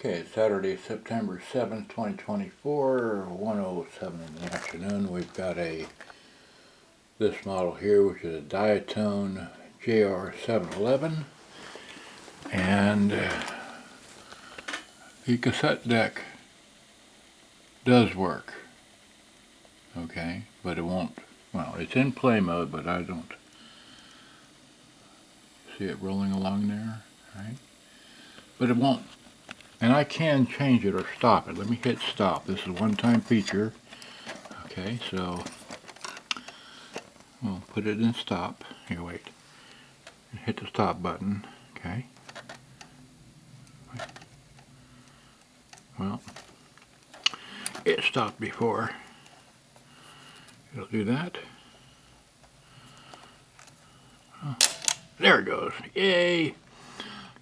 Okay, it's Saturday, September 7th, 2024, 1:07 in the afternoon. We've got this model here, which is a Diatone JR-711, and the cassette deck does work, okay, but it won't, well, it's in play mode, but I don't see it rolling along there, right? But it won't. And I can change it or stop it. Let me hit stop. This is a one-time feature. Okay, so we'll put it in stop. Here, wait. Hit the stop button. Okay. Well, it stopped before. It'll do that. Oh, there it goes. Yay!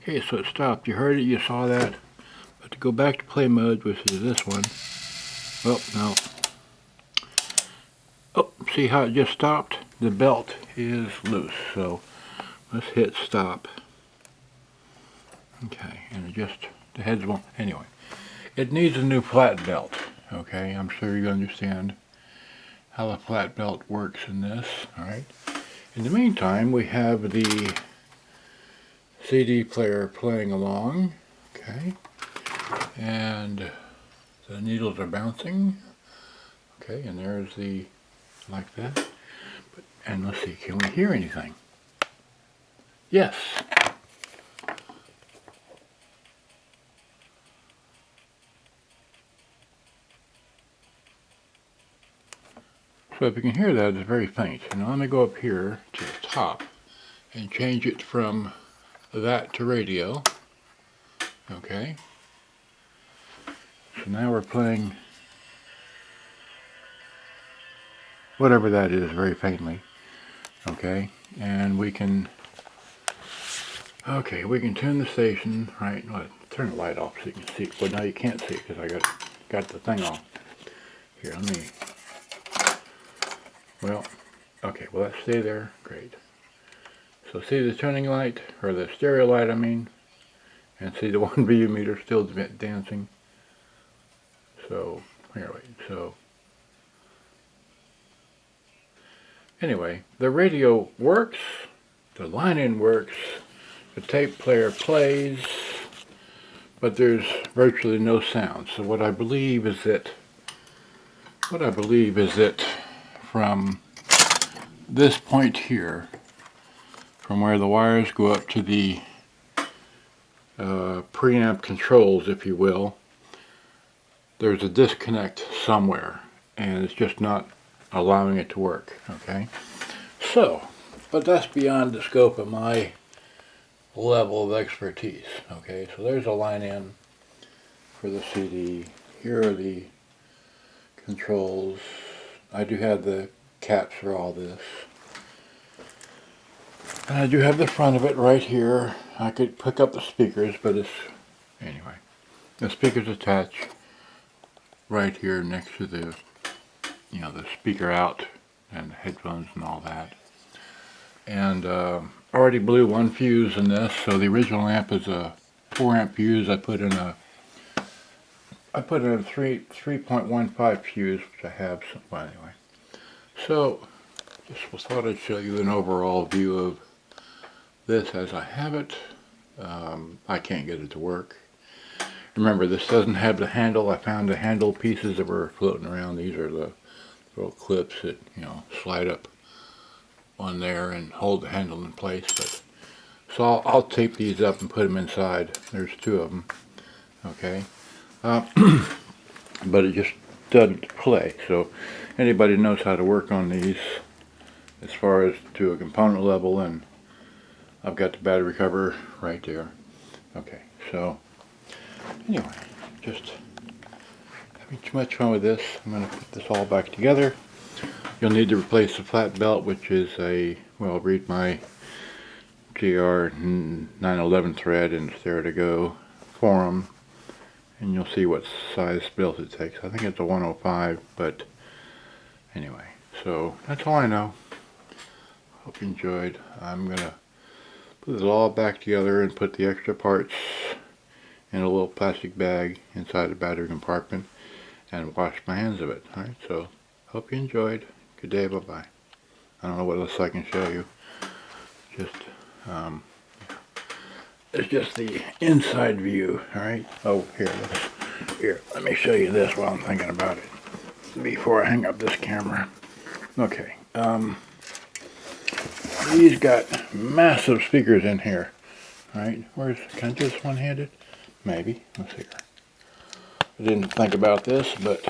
Okay, so it stopped. You heard it. You saw that. But to go back to play mode, which is this one, oh, no. Oh, see how it just stopped? The belt is loose, so let's hit stop. Okay, and it just, the heads won't, anyway. It needs a new flat belt, okay? I'm sure you understand how the flat belt works in this, alright? In the meantime, we have the CD player playing along, okay? And the needles are bouncing, okay, and there's the, like that. And let's see, can we hear anything? Yes. So if you can hear that, it's very faint. Now let me go up here to the top and change it from that to radio, okay? So now we're playing whatever that is very faintly, okay? And we can, okay, we can tune the station, right? Turn the light off so you can see. Well, now you can't see because I got the thing on. Here, let me, well, okay, well, let's stay there. Great. So see the tuning light, or the stereo light, I mean, and see the 1 VU meter still dancing. So, here, wait, so, anyway, the radio works, the line-in works, the tape player plays, but there's virtually no sound. So what I believe is that from this point here, from where the wires go up to the preamp controls, if you will, there's a disconnect somewhere, and it's just not allowing it to work, okay? So, but that's beyond the scope of my level of expertise, okay? So there's a line in for the CD. Here are the controls. I do have the caps for all this. And I do have the front of it right here. I could pick up the speakers, but it's, anyway. The speakers attach right here next to the, you know, the speaker out and the headphones and all that. And already blew one fuse in this, so the original amp is a 4-amp fuse. I put in a 3.15 fuse, which I have. Well, anyway, so just thought I'd show you an overall view of this as I have it. I can't get it to work. Remember, this doesn't have the handle. I found the handle pieces that were floating around. These are the little clips that, you know, slide up on there and hold the handle in place. But so I'll tape these up and put them inside. There's 2 of them, okay? But it just doesn't play. So anybody knows how to work on these as far as to a component level, and I've got the battery cover right there. Okay, so anyway, just having too much fun with this. I'm going to put this all back together. You'll need to replace the flat belt, which is a, well, read my JR-911 thread in There to Go forum, and you'll see what size belt it takes. I think it's a 105, but anyway, so that's all I know. Hope you enjoyed. I'm going to put it all back together and put the extra parts in a little plastic bag inside the battery compartment and washed my hands of it. Alright, so hope you enjoyed. Good day, bye-bye. I don't know what else I can show you. Just, it's just the inside view, alright? Oh, here, let me show you this while I'm thinking about it before I hang up this camera. Okay, these got massive speakers in here, alright? Can I do this one-handed? Maybe, let's see here. I didn't think about this, but